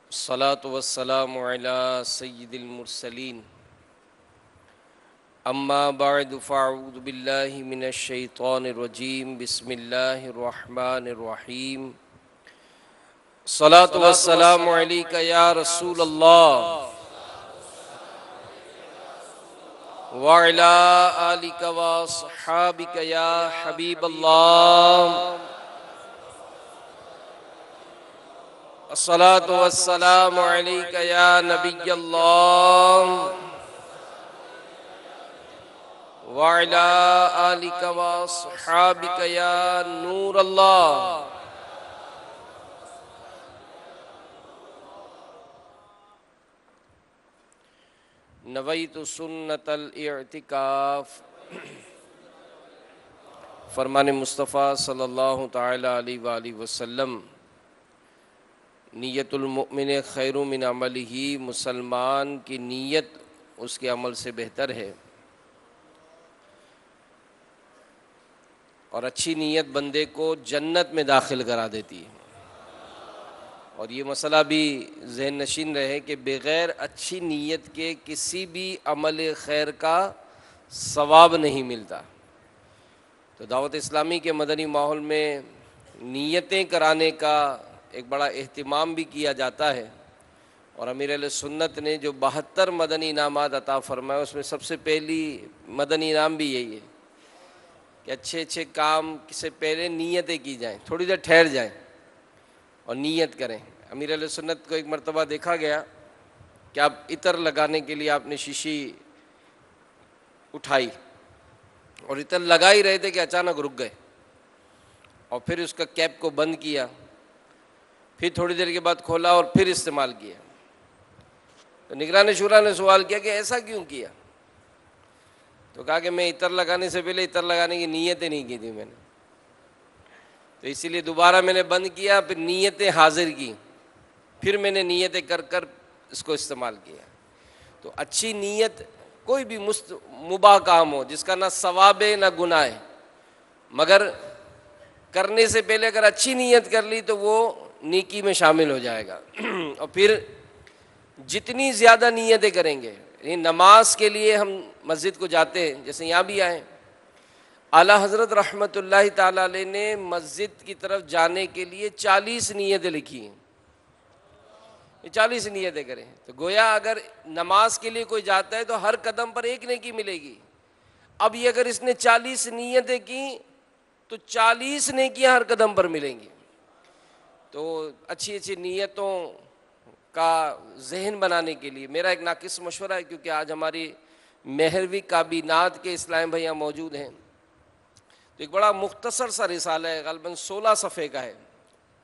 अस्सलातु वस्सलामु अला सय्यिदिल मुरसलीन अम्मा बअद फ़अऊज़ु बिल्लाहि मिनश शैतानिर रजीम बिस्मिल्लाहिर रहमानिर रहीम अस्सलातु वस्सलामु अलैका या रसूलल्लाह व अला आलिका व अस्हाबिका या हबीबल्लाह अस्सलातु वस्सलामु अलैका या नबियल्लाह व अला आलिका व अस्हाबिका या नूरल्लाह। नवैतु सुन्नतल इअ्तिकाफ। फरमान मुस्तफ़ा सल्लल्लाहु ताला अलैहि वसल्लम, नियतुल मुमिन खैरु मिन अमलिही, मुसलमान की नीयत उसके अमल से बेहतर है। और अच्छी नीयत बंदे को जन्नत में दाखिल करा देती है। और ये मसला भी ज़हन नशीन रहे कि बग़ैर अच्छी नीयत के किसी भी अमल खैर का सवाब नहीं मिलता। तो दावत इस्लामी के मदनी माहौल में नीयतें कराने का एक बड़ा एहतिमाम भी किया जाता है। और अमीर अहले सुन्नत ने जो 72 मदनी इनामात अता फरमाए, उसमें सबसे पहली मदनी इनाम भी यही है कि अच्छे अच्छे काम से पहले नीयतें की जाएं, थोड़ी देर ठहर जाएं और नीयत करें। अमीर अहले सुन्नत को एक मरतबा देखा गया कि आप इतर लगाने के लिए आपने शीशी उठाई और इतर लगा ही रहे थे कि अचानक रुक गए और फिर उसका कैप को बंद किया, फिर थोड़ी देर के बाद खोला और फिर इस्तेमाल किया। तो निगरान शुरा ने सवाल किया कि ऐसा क्यों किया? तो कहा कि मैं इतर लगाने से पहले इतर लगाने की नीयतें नहीं की थी मैंने, तो इसीलिए दोबारा मैंने बंद किया, फिर नीयतें हाजिर की, फिर मैंने नीयतें कर कर इसको इस्तेमाल किया। तो अच्छी नीयत कोई भी मुबाह काम हो जिसका ना सवाब है ना गुनाह है, मगर करने से पहले अगर अच्छी नीयत कर ली तो वो नेकी में शामिल हो जाएगा। और फिर जितनी ज़्यादा नीयतें करेंगे, नमाज के लिए हम मस्जिद को जाते हैं, जैसे यहाँ भी आए, आला हज़रत रहमतुल्लाहि ताला अलैह ने मस्जिद की तरफ जाने के लिए 40 नीयतें लिखी हैं। ये 40 नीयतें करें तो गोया अगर नमाज के लिए कोई जाता है तो हर कदम पर एक नेकी मिलेगी। अब ये अगर इसने 40 नीयतें की तो 40 नेकियां हर कदम पर मिलेंगी। तो अच्छी अच्छी नीयतों का जहन बनाने के लिए मेरा एक नाकिस मशवरा है, क्योंकि आज हमारी मेहरवी काबीनात के इस्लाम भैया मौजूद हैं, तो एक बड़ा मुख्तसर सा रिसाला है, ग़ालिबन 16 सफ़े का है,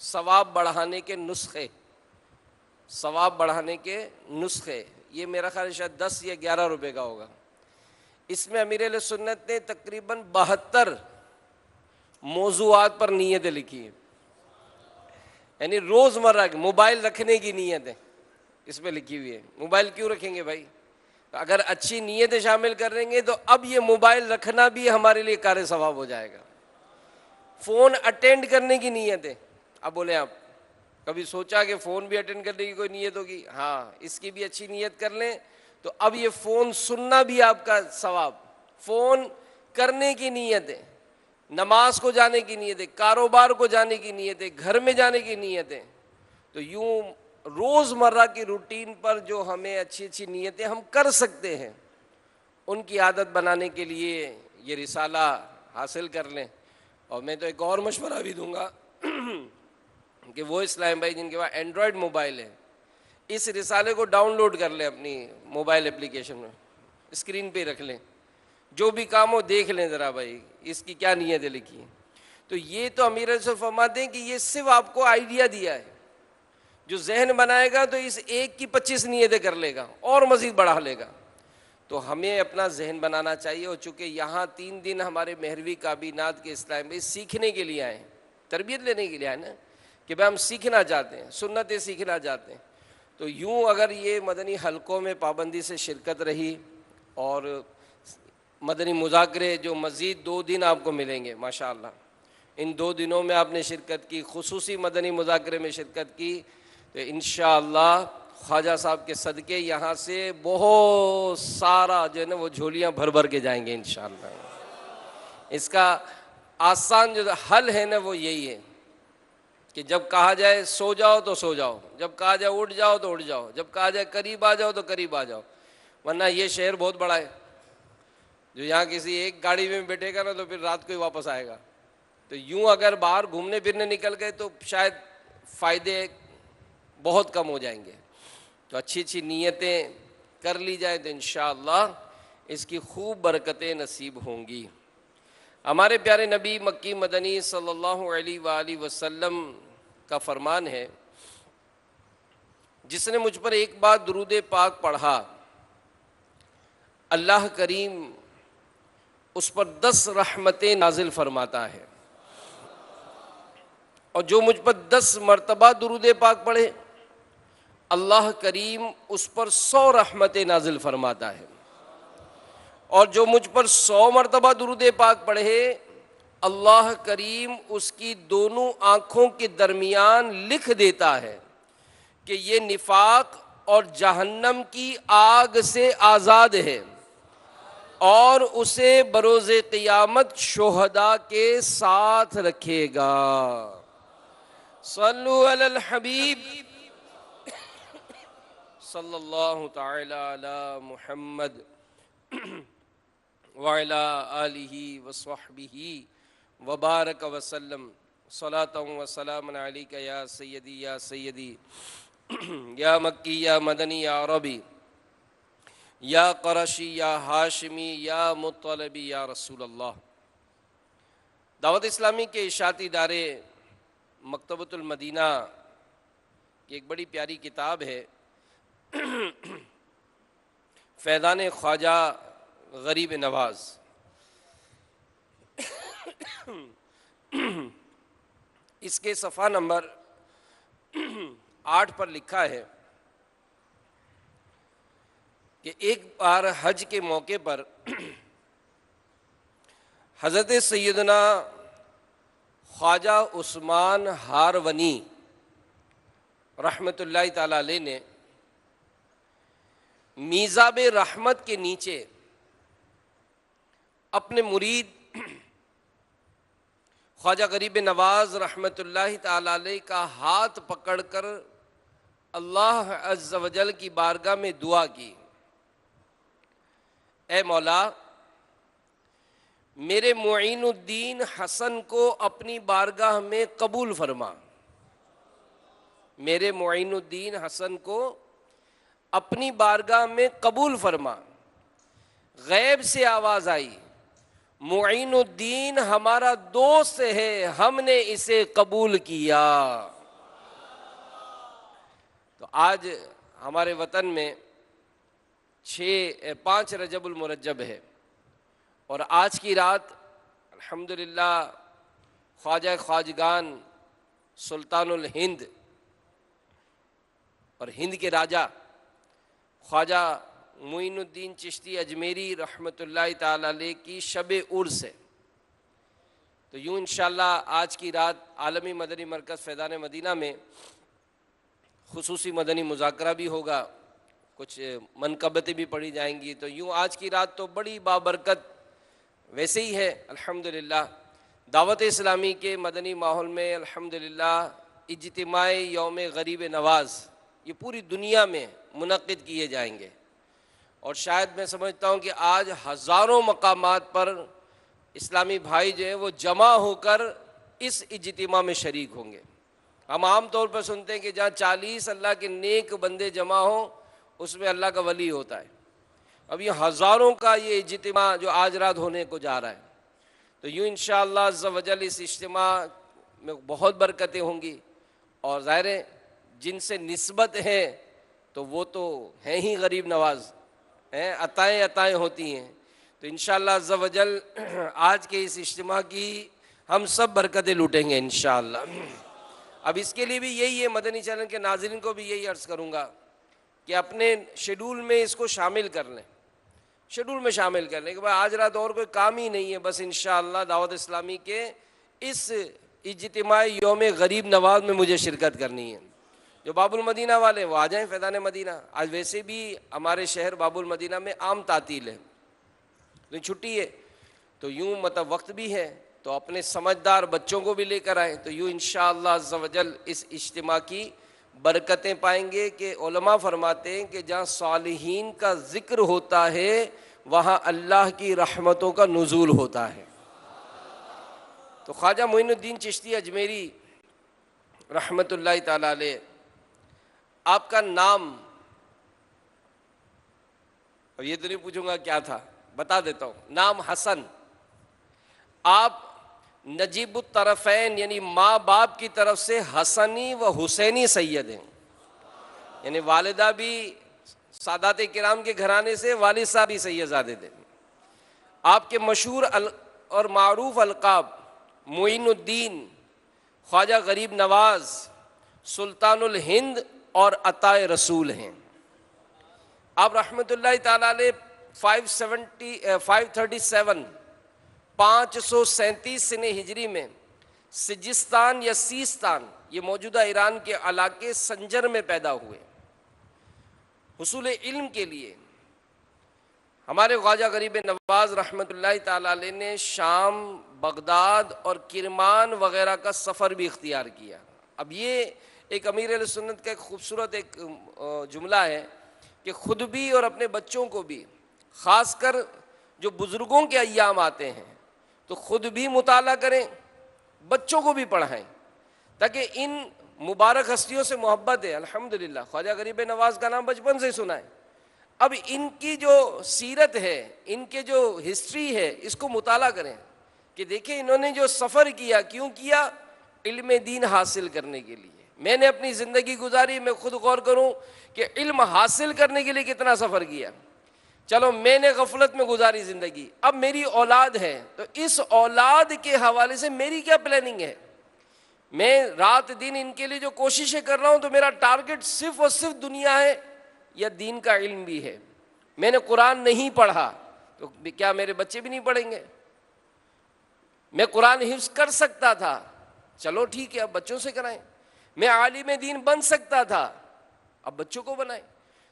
सवाब बढ़ाने के नुस्खे। सवाब बढ़ाने के नुस्खे, ये मेरा ख्याल शायद 10 या 11 रुपए का होगा। इसमें अमीर अहले सुन्नत ने तकरीबन 72 मौज़ूआत पर नीयतें लिखी हैं, यानी रोज़मर्रा की मोबाइल रखने की नीयतें इसमें लिखी हुई है। मोबाइल क्यों रखेंगे भाई? अगर अच्छी नीयतें शामिल करेंगे तो अब ये मोबाइल रखना भी हमारे लिए कार्य सवाब हो जाएगा। फ़ोन अटेंड करने की नीयतें, अब बोले आप कभी सोचा कि फ़ोन भी अटेंड करने की कोई नीयत होगी? हाँ, इसकी भी अच्छी नीयत कर लें तो अब ये फ़ोन सुनना भी आपका सवाब। फ़ोन करने की नीयतें, नमाज को जाने की नीयतें, कारोबार को जाने की नीयतें, घर में जाने की नीयतें, तो यूँ रोज़मर्रा की रूटीन पर जो हमें अच्छी अच्छी नीयतें हम कर सकते हैं, उनकी आदत बनाने के लिए ये रिसाला हासिल कर लें। और मैं तो एक और मशवरा भी दूंगा कि वो इस्लाम भाई जिनके पास एंड्रॉयड मोबाइल है, इस रिसाले को डाउनलोड कर लें अपनी मोबाइल एप्लीकेशन में, स्क्रीन पे रख लें, जो भी काम हो देख लें ज़रा भाई इसकी क्या नीयतें लिखी हैं। तो ये तो अमीर से फरमाते हैं कि ये सिर्फ आपको आइडिया दिया है, जो जहन बनाएगा तो इस एक की 25 नीयतें कर लेगा और मज़ीद बढ़ा लेगा। तो हमें अपना जहन बनाना चाहिए। और चूँकि यहाँ 3 दिन हमारे मेहरवी काबीनात के इस्लाम में सीखने के लिए आए, तरबियत लेने के लिए आए ना, कि भाई हम सीखना चाहते हैं, सुन्नतें सीखना चाहते हैं। तो यूँ अगर ये मदनी हलकों में पाबंदी से शिरकत रही और मदनी मुज़ाकरे जो मज़ीद 2 दिन आपको मिलेंगे माशाअल्लाह, इन 2 दिनों में आपने शिरकत की, खुसूसी मदनी मुज़ाकरे में शिरकत की, तो इंशाअल्लाह ख्वाजा साहब के सदके यहाँ से बहुत सारा जो है ना वो झोलियाँ भर भर के जाएंगे इंशाअल्लाह। इसका आसान जो हल है ना वो यही है कि जब कहा जाए सो जाओ तो सो जाओ, जब कहा जाए उठ जाओ तो उठ जाओ, जब कहा जाए करीब आ जाओ तो करीब आ जाओ। वरना ये शहर बहुत बड़ा है, जो यहाँ किसी एक गाड़ी में बैठेगा ना तो फिर रात को ही वापस आएगा। तो यूँ अगर बाहर घूमने फिरने निकल गए तो शायद फ़ायदे बहुत कम हो जाएंगे। तो अच्छी अच्छी नीयतें कर ली जाए तो इंशाअल्लाह इसकी खूब बरकतें नसीब होंगी। हमारे प्यारे नबी मक्की मदनी सल्लल्लाहु अलैहि वसल्लम का फरमान है, जिसने मुझ पर एक बार दुरूद पाक पढ़ा, अल्लाह करीम उस पर 10 रहमतें नाजिल फरमाता है। और जो मुझ पर 10 मरतबा दुरूद पाक पढ़े, अल्लाह करीम उस पर 100 रहमतें नाजिल फरमाता है। और जो मुझ पर 100 मरतबा दुरूद पाक पढ़े, अल्लाह करीम उसकी दोनों आँखों के दरमियान लिख देता है कि ये निफाक और जहन्नम की आग से आज़ाद है और उसे बरोज़े क़ियामत शुहदा के साथ रखेगा। सल्लु अलल हबीब सल्लल्लाहु तआला अला मुहम्मद व अला आलिहि व स्वहबिहि व बारक वसल्लम सलातन व सलामन अलैका या सय्यदी या मक्की या मदनी या अरबी या क़रशी या हाशमी या मुत्तलबी या रसूल अल्लाह। दावत इस्लामी के इशाती इदारे मकतबतुल मदीना की एक बड़ी प्यारी किताब है, फैज़ान ख्वाजा गरीब नवाज। इसके सफ़ा नंबर 8 पर लिखा है कि एक बार हज के मौके पर हज़रत सैयदना ख्वाजा उस्मान हारवनी रहमतुल्लाहि ताला अलैह ने मीज़ाब रहमत के नीचे अपने मुरीद ख्वाजा गरीब नवाज रहमतुल्लाहि ताला अलैह का हाथ पकड़कर अल्लाह अज़्ज़ व जल की बारगाह में दुआ की, ए मौला, मेरे मुईनुद्दीन हसन को अपनी बारगाह में कबूल फरमा। मेरे मुईनुद्दीन हसन को अपनी बारगाह में कबूल फरमा। गैब से आवाज़ आई, मुईनुद्दीन हमारा दोस्त है, हमने इसे कबूल किया। तो आज हमारे वतन में 5 रजबुल मुरज्जब है और आज की रात अल्हम्दुलिल्लाह ख्वाजा ख्वाजगान सुल्तानुल हिंद और हिंद के राजा ख्वाजा मुइनुद्दीन चिश्ती अजमेरी रहमतुल्लाहि ताला अलैह की शब उर्स है। तो यूँ इंशाअल्लाह आज की रात आलमी मदनी मरकज़ फैज़ान मदीना में खुसूसी मदनी मुज़ाकरा भी होगा, कुछ मनकबतें भी पढ़ी जाएंगी। तो यूँ आज की रात तो बड़ी बाबरकत वैसे ही है अल्हम्दुलिल्लाह। दावत इस्लामी के मदनी माहौल में अल्हम्दुलिल्लाह इज्तिमाई यौम गरीब नवाज़ ये पूरी दुनिया में मुनक़्क़िद किए जाएंगे और शायद मैं समझता हूँ कि आज हज़ारों मकामात पर इस्लामी भाई जो हैं वो जमा होकर इस इज्तिमा में शरीक होंगे। हम आम तौर पर सुनते हैं कि जहाँ 40 अल्लाह के नेक बंदे जमा हों उसमें अल्लाह का वली होता है। अब ये हज़ारों का ये इज्तिमा जो आज रात होने को जा रहा है, तो यूँ इंशाअल्लाह अज़्ज़ व जल इस इज्तिमा में बहुत बरकतें होंगी और ज़ाहिर है जिनसे निस्बत है तो वो तो हैं ही गरीब नवाज हैं, अताएँ होती हैं। तो इंशाअल्लाह अज़्ज़ व जल आज के इस इज्तिमा की हम सब बरकतें लूटेंगे इंशाअल्लाह। अब इसके लिए भी यही है, मदनी चैनल के नाज़रीन को भी यही अर्ज़ करूँगा कि अपने शेड्यूल में इसको शामिल कर लें, शेड्यूल में शामिल कर लें कि भाई आज रात और कोई काम ही नहीं है, बस इंशाअल्लाह दावत इस्लामी के इस इज्तिमाई यौम गरीब नवाज़ में मुझे शिरकत करनी है। जो बाबुल मदीना वाले हैं वो आ जाएं फैज़ान मदीना। आज वैसे भी हमारे शहर बाबुल मदीना में आम तातील है, तो छुट्टी है, तो यूँ मतलब वक्त भी है, तो अपने समझदार बच्चों को भी लेकर आए, तो यूँ इंशाअल्लाह अज़्ज़ा वजल इस इज्तिमा की बरकतें पाएंगे। कि उलमा फरमाते हैं कि जहाँ सालिहीन का ज़िक्र होता है वहाँ अल्लाह की रहमतों का नुज़ूल होता है। तो ख्वाजा मोइनुद्दीन चिश्ती अजमेरी रहमतुल्लाहि ताला अलैह, आपका नाम, अब ये तो नहीं पूछूंगा क्या था, बता देता हूँ, नाम हसन। आप नजीबुत तरफ़ैन यानी माँ बाप की तरफ से हसनी व हुसैनी सैयद हैं, यानी वालिदा भी सादात किराम के घराने से, वालिद साहब भी सैयदजादे थे। आपके मशहूर और मारूफ अलकाब मोइनुद्दीन, ख्वाजा गरीब नवाज, सुल्तानुल हिंद और अताए रसूल हैं। आप रहमतुल्लाहि ताला अलैह 537 सने हिजरी में सिजिस्तान या सीस्तान, ये मौजूदा ईरान के इलाके संजर में पैदा हुए। हुसूल इल्म के लिए हमारे ख्वाजा गरीब नवाज रहमतुल्लाहि ताला अलैह ने शाम, बगदाद और किरमान वग़ैरह का सफ़र भी इख्तियार किया। अब ये एक अमीर अहले सुन्नत का एक खूबसूरत एक जुमला है कि ख़ुद भी और अपने बच्चों को भी, ख़ासकर जो बुज़ुर्गों के अय्याम आते हैं तो ख़ुद भी मुताला करें, बच्चों को भी पढ़ाएं, ताकि इन मुबारक हस्तियों से मोहब्बत है। अल्हम्दुलिल्लाह ख्वाजा गरीब नवाज का नाम बचपन से सुना है। अब इनकी जो सीरत है, इनके जो हिस्ट्री है, इसको मुताला करें कि देखें इन्होंने जो सफ़र किया, क्यों किया? इल्म दीन हासिल करने के लिए। मैंने अपनी ज़िंदगी गुजारी, मैं खुद गौर करूं कि इल्म हासिल करने के लिए कितना सफ़र किया। चलो मैंने गफलत में गुजारी ज़िंदगी, अब मेरी औलाद है, तो इस औलाद के हवाले से मेरी क्या प्लानिंग है? मैं रात दिन इनके लिए जो कोशिशें कर रहा हूँ, तो मेरा टारगेट सिर्फ और सिर्फ दुनिया है या दीन का इल्म भी है? मैंने कुरान नहीं पढ़ा तो क्या मेरे बच्चे भी नहीं पढ़ेंगे? मैं कुरान हिफ्ज़ कर सकता था, चलो ठीक है, अब बच्चों से कराएं। मैं आलिम दीन बन सकता था, अब बच्चों को बनाएं।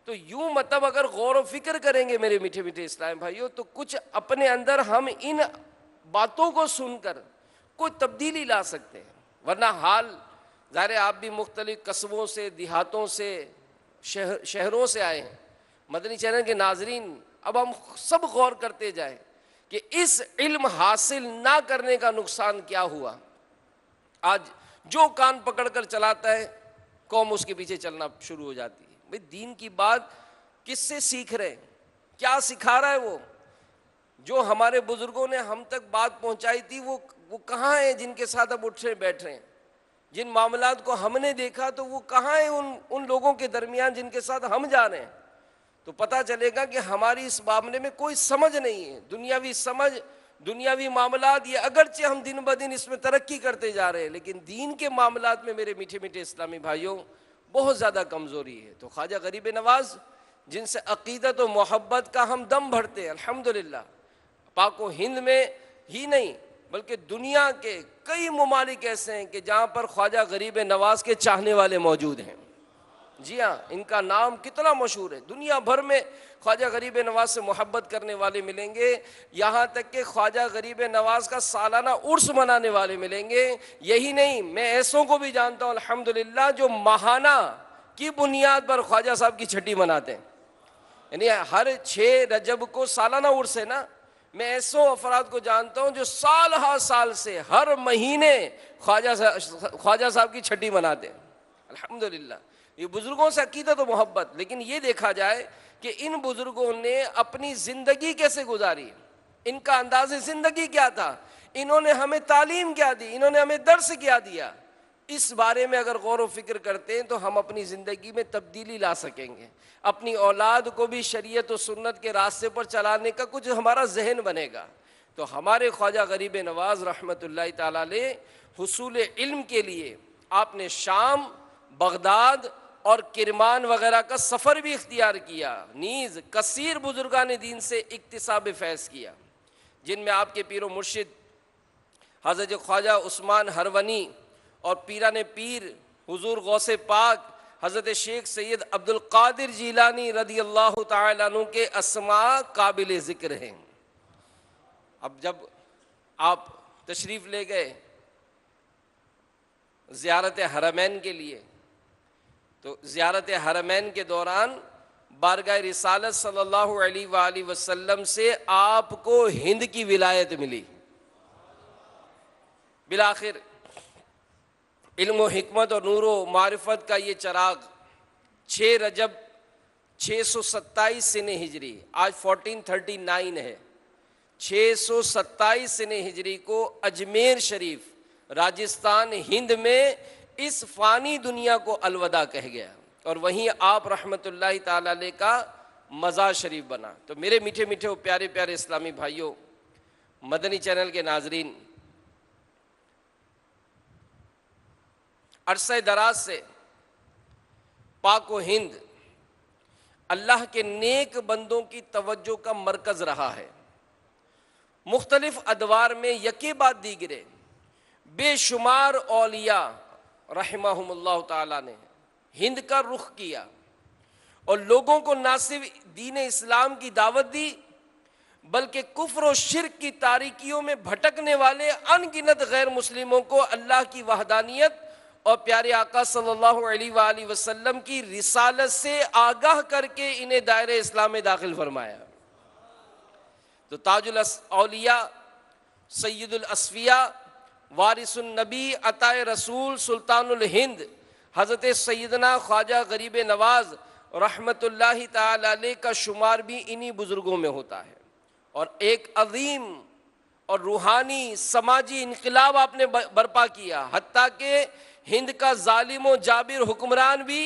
तो यूं मतलब अगर गौर व फिक्र करेंगे मेरे मीठे मीठे इस्लाम भाइयों, तो कुछ अपने अंदर हम इन बातों को सुनकर कोई तब्दीली ला सकते हैं। वरना हाल ज़ाहिर है, आप भी मुख्तलिफ कस्बों से, देहातों से, शहरों से आए हैं। मदनी चैनल के नाजरीन, अब हम सब गौर करते जाएं कि इस इल्म हासिल ना करने का नुकसान क्या हुआ। आज जो कान पकड़कर चलाता है, कौम उसके पीछे चलना शुरू हो जाती है। भाई दीन की बात किससे सीख रहे हैं? क्या सिखा रहा है वो? जो हमारे बुजुर्गों ने हम तक बात पहुंचाई थी, वो कहाँ है जिनके साथ अब उठ रहे बैठ रहे हैं? जिन मामलात को हमने देखा, तो वो कहाँ है उन लोगों के दरमियान जिनके साथ हम जा रहे हैं? तो पता चलेगा कि हमारी इस मामले में कोई समझ नहीं है। दुनियावी समझ, दुनियावी मामलात, ये अगरचे हम दिन ब दिन इसमें तरक्की करते जा रहे हैं, लेकिन दीन के मामलात में मेरे मीठे मीठे इस्लामी भाइयों बहुत ज़्यादा कमज़ोरी है। तो ख्वाजा गरीब नवाज, जिनसे अक़ीदत और मोहब्बत का हम दम भरते हैं, अल्हम्दुलिल्लाह पाको हिंद में ही नहीं बल्कि दुनिया के कई ममालिक ऐसे हैं कि जहाँ पर ख्वाजा गरीब नवाज के चाहने वाले मौजूद हैं। जी हाँ, इनका नाम कितना मशहूर है। दुनिया भर में ख्वाजा गरीब नवाज से मोहब्बत करने वाले मिलेंगे। यहाँ तक कि ख्वाजा गरीब नवाज का सालाना उर्स मनाने वाले मिलेंगे। यही नहीं, मैं ऐसों को भी जानता हूँ अल्हम्दुलिल्लाह जो माहाना की बुनियाद पर ख्वाजा साहब की छठी मनाते हैं। यानी हर 6 रजब को सालाना उर्स है ना। मैं ऐसों अफराद को जानता हूँ जो साल हर साल से हर महीने ख्वाजा साहब की छठी मनाते हैं। अल्हम्दुलिल्लाह, ये बुजुर्गों से अकीदत और मोहब्बत। लेकिन ये देखा जाए कि इन बुजुर्गों ने अपनी ज़िंदगी कैसे गुजारी, इनका अंदाज़ ज़िंदगी क्या था, इन्होंने हमें तालीम क्या दी, इन्होंने हमें दर्स क्या दिया। इस बारे में अगर गौर व फिक्र करते हैं तो हम अपनी ज़िंदगी में तब्दीली ला सकेंगे। अपनी औलाद को भी शरीयत और सुन्नत के रास्ते पर चलाने का कुछ हमारा जहन बनेगा। तो हमारे ख्वाजा गरीब नवाज रहमतुल्लाहि ताला अलैह हुसूल इल्म के लिए आपने शाम, बगदाद और किरमान वगैरह का सफ़र भी इख्तियार किया। नीज़ कसीर बुजुर्गान दीन से इक्तिसाब फैज़ किया, जिनमें आपके पीर व मुर्शिद हज़रत ख्वाजा उस्मान हरवनी और पीरान पीर हुजूर गौसे पाक हज़रत शेख सैयद अब्दुल कादिर जीलानी रदी अल्लाह तआला अन्हु के अस्मा काबिल ज़िक्र हैं। अब जब आप तशरीफ़ ले गए ज़ियारत हरमैन के लिए, तो ज़ियारत हरमैन के दौरान बारगाह रिसालत सल्लल्लाहु अलैहि वसल्लम से आपको हिंद की विलायत मिली। बिलाखिर इल्म व हिकमत और नूर व मारिफत का ये चराग 6 रजब 627 सिने हिजरी, आज 1439 है, 627 सिने हिजरी को अजमेर शरीफ राजस्थान हिंद में इस फ़ानी दुनिया को अलविदा कह गया और वहीं आप रहमतुल्लाहि ताला अलैह का मज़ार शरीफ बना। तो मेरे मीठे मीठे और प्यारे प्यारे इस्लामी भाइयों, मदनी चैनल के नाजरीन, अरसे दराज से पाक व हिंद अल्लाह के नेक बंदों की तवज्जो का मरकज़ रहा है। मुख्तलिफ अदवार में यके बाद दीगरे बेशुमार औलिया रहमहुमुल्लाह ताला ने हिंद का रुख किया और लोगों को ना सिर्फ दीन इस्लाम की दावत दी, बल्कि कुफ्र और शिर्क की तारीकियों में भटकने वाले अनगिनत गैर मुस्लिमों को अल्लाह की वहदानियत और प्यारे आका सल्लल्लाहु अलैहि वसल्लम की रिसालत से आगाह करके इन्हें दायरे इस्लाम में दाखिल फरमाया। तो ताजुल औलिया सैयदुल असफिया वारिसुन नबी अताए रसूल सुल्तानुल हिंद हज़रत सैयदना ख्वाजा गरीब नवाज रहमतुल्लाहि ताला अलैह का शुमार भी इन्हीं बुजुर्गों में होता है। और एक अजीम और रूहानी समाजी इनकलाब आपने बर्पा किया, हत्ता के हिंद का जालिम व जाबिर हुक्मरान भी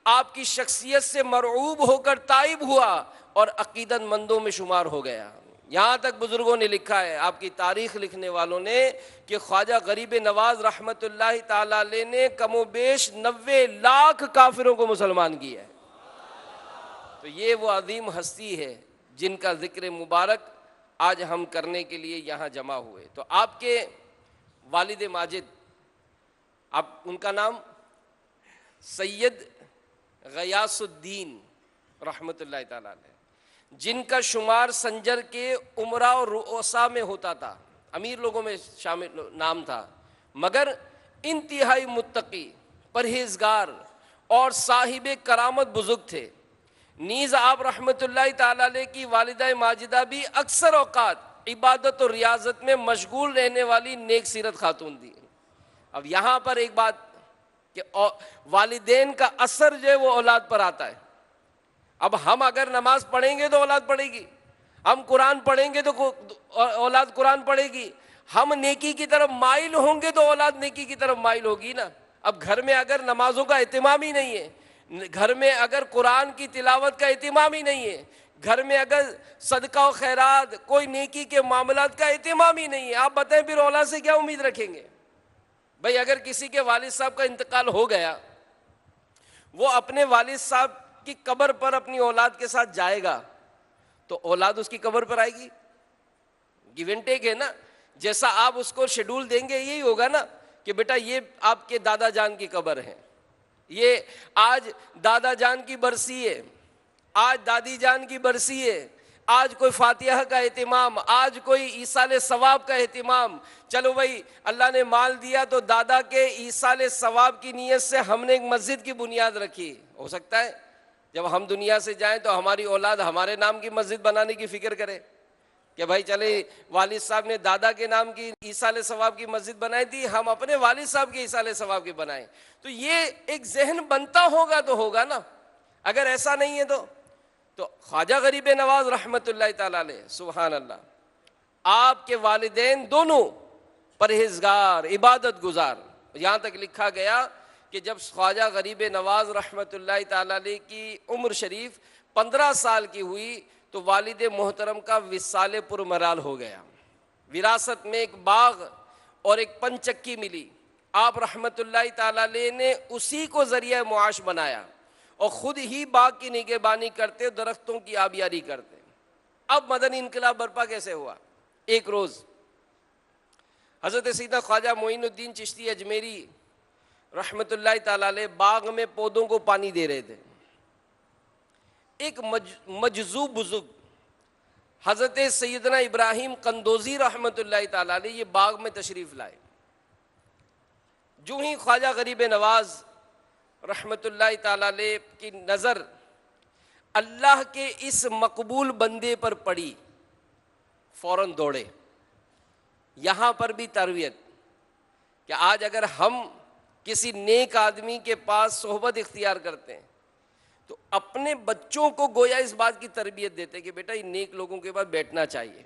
आपकी शख्सियत से मरऊब होकर ताइब हुआ और अकीदतमंदों में शुमार हो गया। यहाँ तक बुजुर्गों ने लिखा है, आपकी तारीख लिखने वालों ने, कि ख्वाजा गरीब नवाज रहमतुल्लाहि ताला अलैह ने कमो बेश 90 लाख काफिरों को मुसलमान किया है। तो ये वो अजीम हस्ती है जिनका जिक्र मुबारक आज हम करने के लिए यहाँ जमा हुए। तो आपके वालिद माजिद, आप उनका नाम सैयद गयासुद्दीन रहमतुल्लाहि ताला अलैह, जिनका शुमार संजर के उमरा और रुओसा में होता था, अमीर लोगों में शामिल नाम था, मगर इंतहाई मुत्तकी, परहेजगार और साहिब करामत बुजुर्ग थे। नीज़ आप रहमतुल्लाहि ताला अलैह की वालिदा माजिदा भी अक्सर औकात इबादत और रियाजत में मशगूल रहने वाली नेक सीरत खातून थी। अब यहाँ पर एक बात कि वालिदैन का असर जो है वो औलाद पर आता है। अब हम अगर नमाज पढ़ेंगे तो औलाद पढ़ेगी, हम कुरान पढ़ेंगे तो औलाद कुरान पढ़ेगी, हम नेकी की तरफ माइल होंगे तो औलाद नेकी की तरफ माइल होगी ना। अब घर में अगर नमाजों का एहतिमाम ही नहीं है, घर में अगर कुरान की तिलावत का एहतिमाम ही नहीं है, घर में अगर सदका और खैरात कोई नेकी के मामलात का एहतिमाम ही नहीं है, आप बताएं फिर औलाद से क्या उम्मीद रखेंगे। भाई अगर किसी के वालिद साहब का इंतकाल हो गया, वो अपने वालिद साहब की कब्र पर अपनी औलाद के साथ जाएगा तो औलाद उसकी कब्र पर आएगी। गिव एंड टेक है ना। जैसा आप उसको शेड्यूल देंगे यही होगा ना कि बेटा ये आपके दादा जान की कब्र है, ये आज दादा जान की बरसी है, आज दादी जान की बरसी है, आज कोई फातिहा का एहतिमाम, आज कोई ईसाले सवाब का एहतिमाम। चलो भाई अल्लाह ने माल दिया तो दादा के ईसाले सवाब की नीयत से हमने एक मस्जिद की बुनियाद रखी। हो सकता है जब हम दुनिया से जाएं तो हमारी औलाद हमारे नाम की मस्जिद बनाने की फिक्र करे कि भाई चले वालिद साहब ने दादा के नाम की ईसाले सवाब की मस्जिद बनाई थी, हम अपने वालिद साहब के ईसाले सवाब की बनाएं। तो ये एक जहन बनता होगा तो होगा ना, अगर ऐसा नहीं है तो ख्वाजा गरीब नवाज रहमतुल्लाहि ताला अलैह सुभान अल्लाह, आपके वालिदैन दोनों परहेजगार इबादत गुजार। यहाँ तक लिखा गया कि जब ख्वाजा गरीब नवाज रहमतुल्लाहि ताला अलैह की उम्र शरीफ 15 साल की हुई तो वालिद मोहतरम का विसाले पुरमराल हो गया। विरासत में एक बाग और एक पंचक्की मिली। आप रहमतुल्लाहि ताला अलैह ने उसी को जरिया मुआश बनाया और ख़ुद ही बाग की निगहबानी करते, दरख्तों की आबियारी करते। अब मदनी इनकलाब बर्पा कैसे हुआ। एक रोज़ हज़रत सैयदना ख्वाजा मोइनुद्दीन चिश्ती अजमेरी रहमतुल्लाहि ताला अलैह बाग में पौधों को पानी दे रहे थे। एक मजजूब बुजुर्ग हज़रत सैयदना इब्राहिम कंदोजी रहमतुल्लाहि ताला अलैह ये बाग में तशरीफ़ लाए। जो ही ख्वाजा गरीब नवाज रहमतुल्लाहि ताला अलैह की नज़र अल्लाह के इस मकबूल बंदे पर पड़ी, फ़ौरन दौड़े। यहाँ पर भी तरबियत कि आज अगर हम किसी नेक आदमी के पास सोहबत इख्तियार करते हैं तो अपने बच्चों को गोया इस बात की तरबियत देते कि बेटा इन नेक लोगों के पास बैठना चाहिए।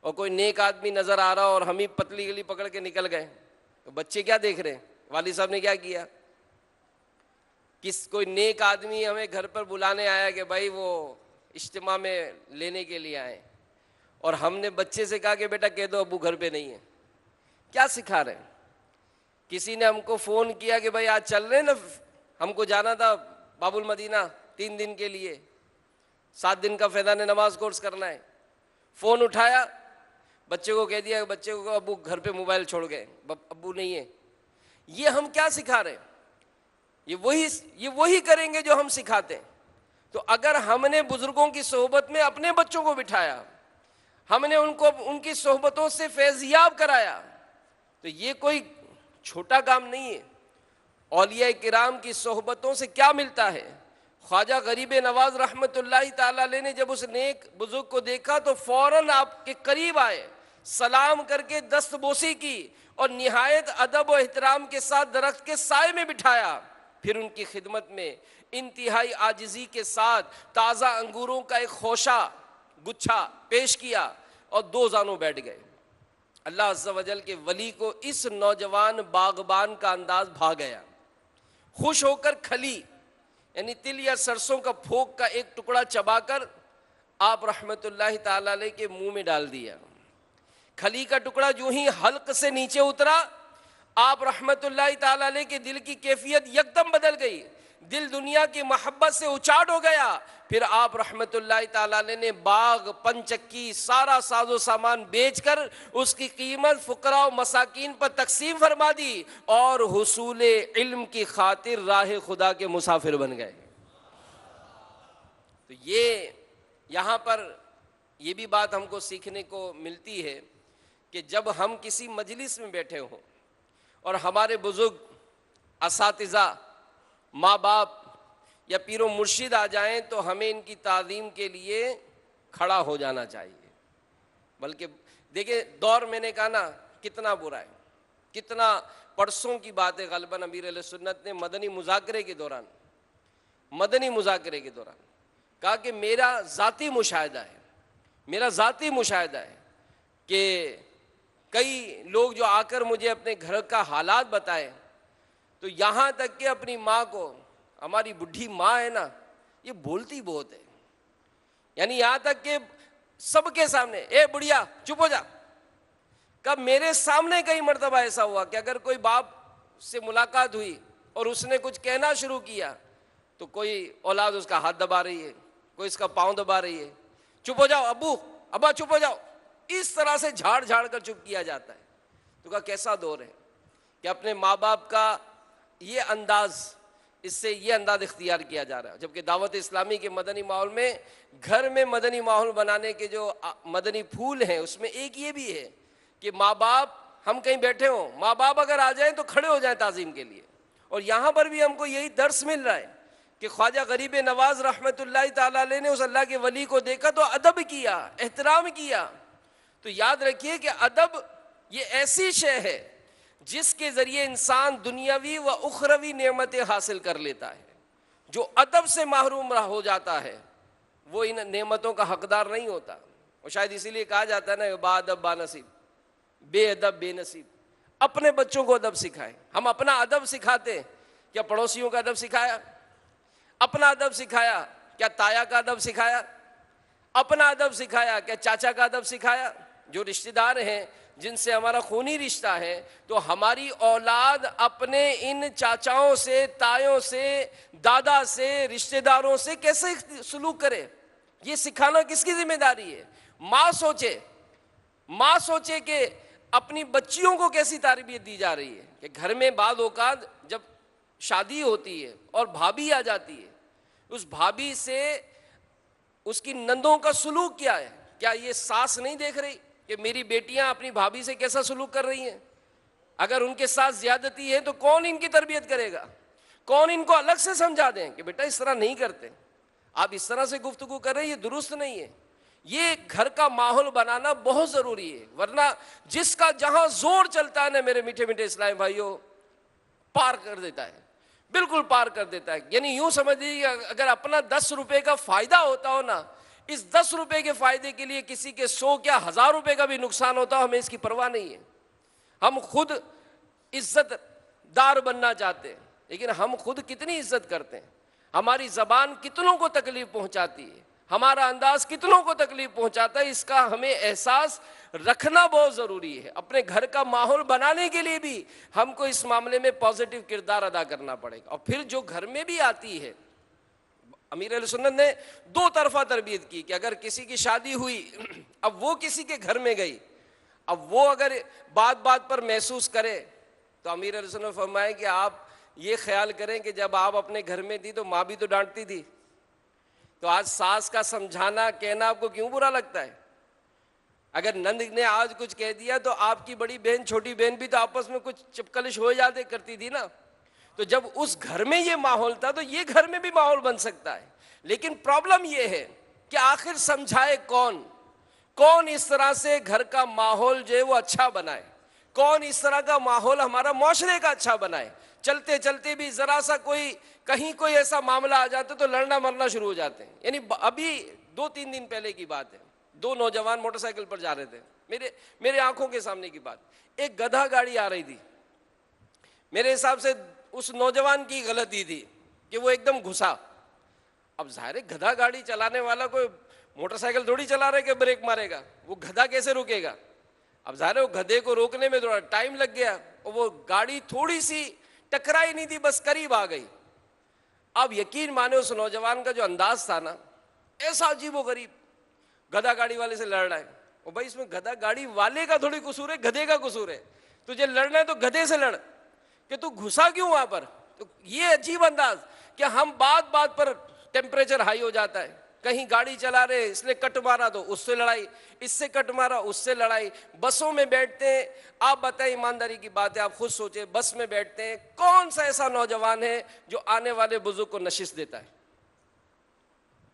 और कोई नेक आदमी नज़र आ रहा और हम ही पतली गली पकड़ के निकल गए तो बच्चे क्या देख रहे हैं, वाली साहब ने क्या किया। कोई नेक आदमी हमें घर पर बुलाने आया कि भाई वो इज्तिमा में लेने के लिए आए, और हमने बच्चे से कहा कि बेटा कह दो अबू घर पे नहीं है। क्या सिखा रहे हैं। किसी ने हमको फ़ोन किया कि भाई आज चल रहे हैं ना, हमको जाना था बाबुल मदीना 3 दिन के लिए, 7 दिन का फैज़ान नमाज कोर्स करना है। फ़ोन उठाया, बच्चे को कह दिया, बच्चे को अबू घर पे मोबाइल छोड़ गए, अबू नहीं है। ये हम क्या सिखा रहे हैं। ये वही करेंगे जो हम सिखाते हैं। तो अगर हमने बुजुर्गों की सोहबत में अपने बच्चों को बिठाया, हमने उनको उनकी सोहबतों से फैज़याब कराया, तो ये कोई छोटा काम नहीं है। औलिया किराम की सोहबतों से क्या मिलता है। ख्वाजा गरीब नवाज रहमतुल्लाहि ताला अलैह ने जब उस नेक बुजुर्ग को देखा तो फौरन आपके करीब आए, सलाम करके दस्तबोसी की और निहायत अदब और एहतराम के साथ दरख्त के साए में बिठाया। फिर उनकी खिदमत में इंतहाई आजिज़ी के साथ ताज़ा अंगूरों का एक खोशा गुच्छा पेश किया और 2 जानों बैठ गए। अल्लाह अज़्ज़ा वजल के वली को इस नौजवान बागबान का अंदाज भा गया। खुश होकर खली यानी तिल या सरसों का फोक का एक टुकड़ा चबाकर आप रहमतुल्लाहि ताला अलैह के मुंह में डाल दिया। खली का टुकड़ा जो ही हल्क से नीचे उतरा, आप रहमतुल्लाहि ताला अलैह के दिल की कैफियत यकदम बदल गई। दिल दुनिया की मोहब्बत से उचाट हो गया। फिर आप रहमतुल्लाहि ताला अलैह ने बाग, पंचक्की, सारा साजो सामान बेचकर उसकी कीमत फुकरा और मसाकीन पर तकसीम फरमा दी और हुसूल इल्म की खातिर राह खुदा के मुसाफिर बन गए। तो ये यहाँ पर ये भी बात हमको सीखने को मिलती है कि जब हम किसी मजलिस में बैठे हों और हमारे बुजुर्ग, असातिज़ा, माँ बाप या पीरो मुर्शिद आ जाएं तो हमें इनकी ताज़ीम के लिए खड़ा हो जाना चाहिए। बल्कि देखिए दौर मैंने कहा ना कितना बुरा है, कितना परसों की बात है। ग़ालिबन अमीर अहले सुन्नत ने मदनी मुज़ाकरे के दौरान कहा कि मेरा ज़ाती मुशाहिदा है कि कई लोग जो आकर मुझे अपने घर का हालात बताए तो यहाँ तक कि अपनी माँ को, हमारी बुढ़ी माँ है ना, ये बोलती बहुत है। यानी यहाँ तक कि सबके सामने, ए बुढ़िया चुप हो जा। कब मेरे सामने कई मर्तबा ऐसा हुआ कि अगर कोई बाप से मुलाकात हुई और उसने कुछ कहना शुरू किया तो कोई औलाद उसका हाथ दबा रही है, कोई इसका पाँव दबा रही है, चुप हो जाओ अब्बू, अब्बा चुप हो जाओ। इस तरह से झाड़ झाड़ कर चुप किया जाता है। तो का कैसा दौर है कि अपने माँ बाप का ये अंदाज, इससे ये अंदाज इख्तियार किया जा रहा है। जबकि दावत इस्लामी के मदनी माहौल में घर में मदनी माहौल बनाने के जो मदनी फूल हैं उसमें एक ये भी है कि माँ बाप, हम कहीं बैठे हों, माँ बाप अगर आ जाएं तो खड़े हो जाएं ताज़ीम के लिए। और यहाँ पर भी हमको यही दर्स मिल रहा है कि ख्वाजा गरीब नवाज रहमतुल्लाहि ताला अलैह ने उस अल्लाह के वली को देखा तो अदब किया, एहतराम किया। तो याद रखिए कि अदब ये ऐसी शय है जिसके ज़रिए इंसान दुनियावी व उखरवी नेमतें हासिल कर लेता है। जो अदब से महरूम हो जाता है वो इन नेमतों का हकदार नहीं होता। और शायद इसीलिए कहा जाता है ना, बाअदब बानसीब, बेअदब बेनसीब। अपने बच्चों को अदब सिखाएं। हम अपना अदब सिखाते, क्या पड़ोसियों का अदब सिखाया? अपना अदब सिखाया? क्या ताया का अदब सिखाया? अपना अदब सिखाया? क्या चाचा का अदब सिखाया? जो रिश्तेदार हैं जिनसे हमारा खूनी रिश्ता है, तो हमारी औलाद अपने इन चाचाओं से, तायों से, दादा से, रिश्तेदारों से कैसे सलूक करे, ये सिखाना किसकी जिम्मेदारी है? माँ सोचे कि अपनी बच्चियों को कैसी तरबियत दी जा रही है कि घर में बाद औकात जब शादी होती है और भाभी आ जाती है, उस भाभी से उसकी नंदों का सुलूक क्या है? क्या ये सास नहीं देख रही कि मेरी बेटियां अपनी भाभी से कैसा सुलूक कर रही हैं? अगर उनके साथ ज्यादती है तो कौन इनकी तरबियत करेगा? कौन इनको अलग से समझा दें कि बेटा इस तरह नहीं करते, आप इस तरह से गुफ्तगू कर रहे हैं, ये दुरुस्त नहीं है। ये घर का माहौल बनाना बहुत जरूरी है, वरना जिसका जहां जोर चलता है ना मेरे मीठे मीठे इस्लामी भाइयों, पार कर देता है, बिल्कुल पार कर देता है। यानी यूं समझ लीजिए अगर अपना 10 रुपए का फायदा होता हो ना, इस 10 रुपए के फायदे के लिए किसी के 100 क्या 1000 रुपए का भी नुकसान होता हो, हमें इसकी परवाह नहीं है। हम खुद इज्जतदार बनना चाहते हैं, लेकिन हम खुद कितनी इज्जत करते हैं? हमारी जबान कितनों को तकलीफ पहुंचाती है, हमारा अंदाज कितनों को तकलीफ पहुंचाता है, इसका हमें एहसास रखना बहुत जरूरी है। अपने घर का माहौल बनाने के लिए भी हमको इस मामले में पॉजिटिव किरदार अदा करना पड़ेगा। और फिर जो घर में भी आती है, अमीर अहले सुन्नत ने दो तरफा तरबियत की कि अगर किसी की शादी हुई, अब वो किसी के घर में गई, अब वो अगर बात बात पर महसूस करे, तो अमीर अहले सुन्नत फरमाए कि आप ये ख्याल करें कि जब आप अपने घर में थी तो माँ भी तो डांटती थी, तो आज सास का समझाना कहना आपको क्यों बुरा लगता है? अगर नंद ने आज कुछ कह दिया तो आपकी बड़ी बहन छोटी बहन भी तो आपस में कुछ चिपकलिश हो जाते करती थी ना। तो जब उस घर में ये माहौल था तो ये घर में भी माहौल बन सकता है। लेकिन प्रॉब्लम ये है कि आखिर समझाए कौन? कौन इस तरह से घर का माहौल जो है वो अच्छा बनाए? कौन इस तरह का माहौल हमारा मुआशरे का अच्छा बनाए? चलते चलते भी जरा सा कहीं कोई ऐसा मामला आ जाता तो लड़ना मरना शुरू हो जाते हैं। यानी अभी 2-3 दिन पहले की बात है, दो नौजवान मोटरसाइकिल पर जा रहे थे, मेरे आंखों के सामने की बात। एक गधा गाड़ी आ रही थी, मेरे हिसाब से उस नौजवान की गलती थी कि वो एकदम घुसा। अब जाहिर है गधा गाड़ी चलाने वाला कोई मोटरसाइकिल थोड़ी चला रहा है कि ब्रेक मारेगा, वो गधा कैसे रुकेगा? अब जाहिर है वो गधे को रोकने में थोड़ा टाइम लग गया और वो गाड़ी थोड़ी सी टकराई नहीं थी, बस करीब आ गई। अब यकीन माने उस नौजवान का जो अंदाज था ना, ऐसा अजीबोगरीब, गधा गाड़ी वाले से लड़ रहा है। और भाई इसमें गधा गाड़ी वाले का थोड़ी कसूर है, गधे का कसूर है। तुझे लड़ना है तो गधे से लड़, कि तू घुसा क्यों वहां पर? तो ये अजीब अंदाज कि हम बात बात पर टेम्परेचर हाई हो जाता है। कहीं गाड़ी चला रहे, इसने कट मारा तो उससे लड़ाई, इससे कट मारा उससे लड़ाई। बसों में बैठते हैं, आप बताएं ईमानदारी की बात है, आप खुद सोचे, बस में बैठते हैं, कौन सा ऐसा नौजवान है जो आने वाले बुजुर्ग को नशिश देता है?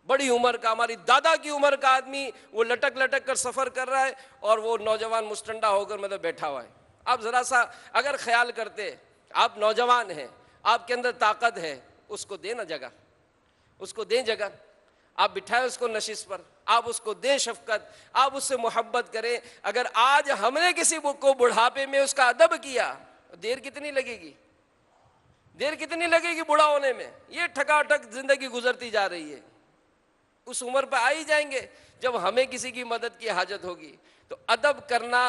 बड़ी उम्र का, हमारी दादा की उम्र का आदमी वो लटक लटक कर सफर कर रहा है और वो नौजवान मुस्टंडा होकर मतलब बैठा हुआ है। आप जरा सा अगर ख्याल करते, आप नौजवान हैं, आपके अंदर ताकत है, उसको दे ना जगह, उसको दें जगह। आप बिठाए उसको नशिश पर, आप उसको दें शफकत, आप उससे मोहब्बत करें। अगर आज हमने किसी को बुढ़ापे में उसका अदब किया, देर कितनी लगेगी? देर कितनी लगेगी बूढ़ा होने में? ये ठकाठक जिंदगी गुजरती जा रही है। उस उम्र पर आ ही जाएंगे जब हमें किसी की मदद की हाजत होगी। तो अदब करना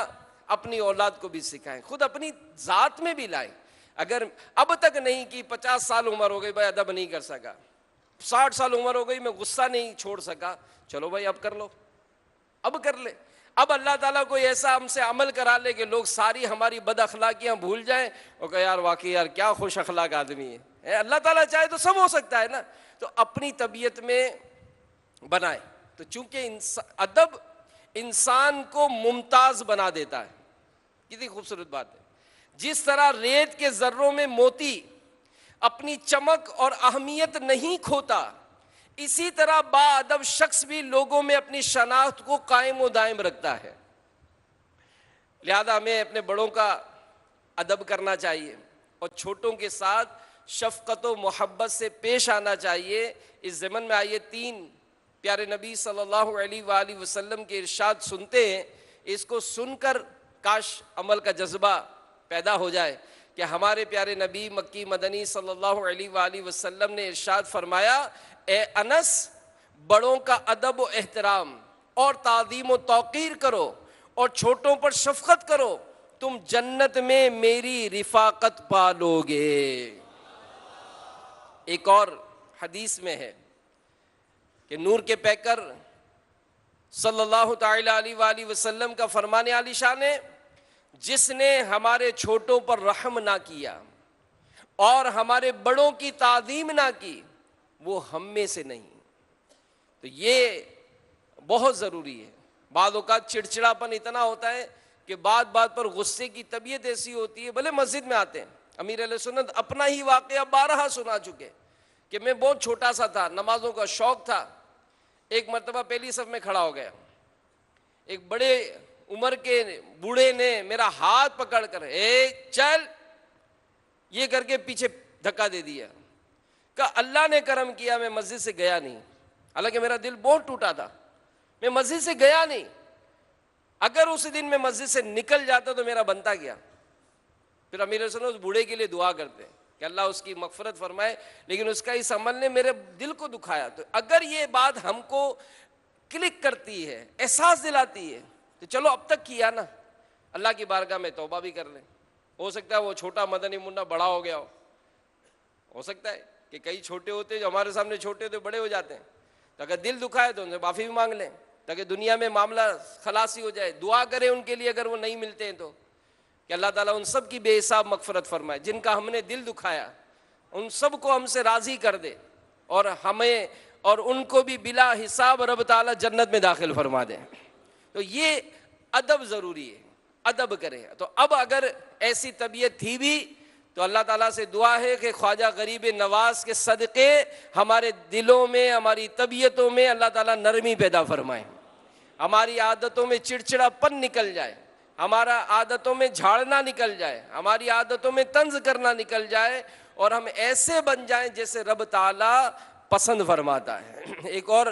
अपनी औलाद को भी सिखाएं, खुद अपनी जात में भी लाएं। अगर अब तक नहीं कि 50 साल उम्र हो गई भाई अदब नहीं कर सका, 60 साल उम्र हो गई मैं गुस्सा नहीं छोड़ सका, चलो भाई अब कर लो, अब कर ले। अब अल्लाह ताला कोई ऐसा हमसे अमल करा ले कि लोग सारी हमारी बद अखलाकियां भूल जाएं और कहे यार वाकई यार क्या खुश अखलाक आदमी है। अल्लाह ताला चाहे तो सब हो सकता है ना। तो अपनी तबीयत में बनाए। तो चूंकि अदब इंसान को मुमताज बना देता है, कितनी खूबसूरत बात है। जिस तरह रेत के जर्रों में मोती अपनी चमक और अहमियत नहीं खोता, इसी तरह बाअदब शख्स भी लोगों में अपनी शनाख्त को कायम व दायम रखता है। लिहाजा हमें अपने बड़ों का अदब करना चाहिए और छोटों के साथ शफकत व मोहब्बत से पेश आना चाहिए। इस ज़मन में आइए 3 प्यारे नबी सल्लल्लाहु अलैहि वसल्लम के इरशाद सुनते हैं। इसको सुनकर काश अमल का जज्बा पैदा हो जाए कि हमारे प्यारे नबी मक्की मदनी सल्लल्लाहु अलैहि वसल्लम ने इरशाद फरमाया, ए अनस, बड़ों का अदब व एहतराम और ताज़ीम व तौक़ीर करो और छोटों पर शफकत करो, तुम जन्नत में मेरी रिफाकत पालोगे। एक और हदीस में है कि नूर के पैकर सल्लल्लाहु ताला अलैहि वसल्लम का फरमाने आलिशान है, जिसने हमारे छोटों पर रहम ना किया और हमारे बड़ों की तादीम ना की, वो हम में से नहीं। तो ये बहुत ज़रूरी है। बाद औक़ात चिड़चिड़ापन इतना होता है कि बात बात पर गुस्से की तबीयत ऐसी होती है। भले मस्जिद में आते हैं, अमीर अहले सुन्नत अपना ही वाक़या 12 सुना चुके कि मैं बहुत छोटा सा था, नमाजों का शौक़ था। एक मरतबा पहली सफ में खड़ा हो गया, एक बड़े उम्र के बूढ़े ने मेरा हाथ पकड़ कर चल ये करके पीछे धक्का दे दिया। कहा अल्लाह ने करम किया, मैं मस्जिद से गया नहीं। हालांकि मेरा दिल बहुत टूटा था, मैं मस्जिद से गया नहीं। अगर उस दिन मैं मस्जिद से निकल जाता तो मेरा बनता गया। फिर अमीर हसन उस बूढ़े के लिए दुआ करते हैं कि अल्लाह उसकी मगफरत फरमाए, लेकिन उसका इस अमल ने मेरे दिल को दुखाया। तो अगर ये बात हमको क्लिक करती है, एहसास दिलाती है, तो चलो अब तक किया ना, अल्लाह की बारगाह में तौबा भी कर लें। हो सकता है वो छोटा मदनी मुन्ना बड़ा हो गया हो सकता है कि कई छोटे होते जो हमारे सामने छोटे होते बड़े हो जाते हैं। तो अगर दिल दुखा है तो उनसे माफ़ी भी मांग लें ताकि दुनिया में मामला खलासी हो जाए। दुआ करें उनके लिए अगर वो नहीं मिलते हैं तो, कि अल्लाह ताला उन सब की बेहिसाब मगफरत फरमाए। जिनका हमने दिल दुखाया उन सब को हमसे राज़ी कर दे और हमें और उनको भी बिला हिसाब रब ताला जन्नत में दाखिल फरमा दे। तो ये अदब ज़रूरी है, अदब करें। तो अब अगर ऐसी तबीयत थी भी तो अल्लाह ताला से दुआ है कि ख्वाजा गरीब नवाज के सदक़े हमारे दिलों में, हमारी तबीयतों में अल्लाह ताला नरमी पैदा फरमाए, हमारी आदतों में चिड़चिड़ापन निकल जाए, हमारा आदतों में झाड़ना निकल जाए, हमारी आदतों में तंज करना निकल जाए और हम ऐसे बन जाएं जैसे रब ताला पसंद फरमाता है। एक और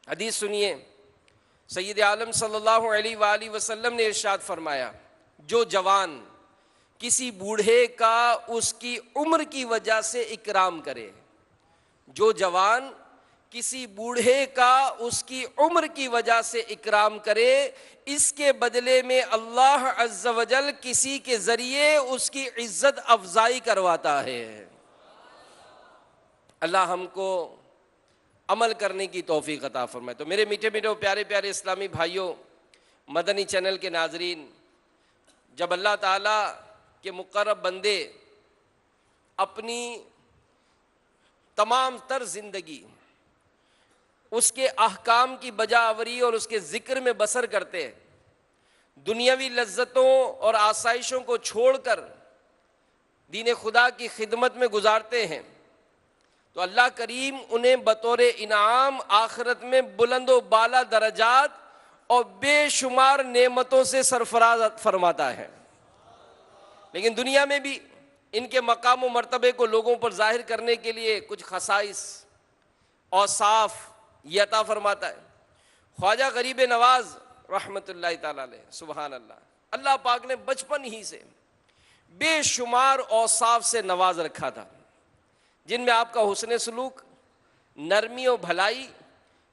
हदीस सुनिए, सैयद आलम सल्लल्लाहु अलैहि वसल्लम ने इरशाद फरमाया, जो जवान किसी बूढ़े का उसकी उम्र की वजह से इकराम करे, जो जवान किसी बूढ़े का उसकी उम्र की वजह से इकराम करे, इसके बदले में अल्लाह अज़्ज़ वजल किसी के ज़रिए उसकी इज़्ज़त अफजाई करवाता है। अल्लाह हमको अमल करने की तौफीक अता फरमाए। तो मेरे मीठे मीठे प्यारे प्यारे इस्लामी भाइयों, मदनी चैनल के नाजरीन, जब अल्लाह ताला के मुक़र्रब बंदे अपनी तमाम तर ज़िंदगी उसके अहकाम की बजावरी और उसके ज़िक्र में बसर करते हैं, दुनियावी लज्जतों और आसाइशों को छोड़कर दीन खुदा की खिदमत में गुजारते हैं, तो अल्लाह करीम उन्हें बतौर इनाम आखिरत में बुलंदो बाला दरजात और बेशुमार नेमतों से सरफराज फरमाता है। लेकिन दुनिया में भी इनके मकाम व मर्तबे को लोगों पर जाहिर करने के लिए कुछ खसाइस और साफ ये अता फरमाता है। ख्वाजा गरीब नवाज रहमतुल्लाह ताला अलैह, सुबहान अल्लाह, अल्लाह पाक ने बचपन ही से बेशुमार औसाफ से नवाज रखा था, जिनमें आपका हुस्न सलूक, नरमी और भलाई,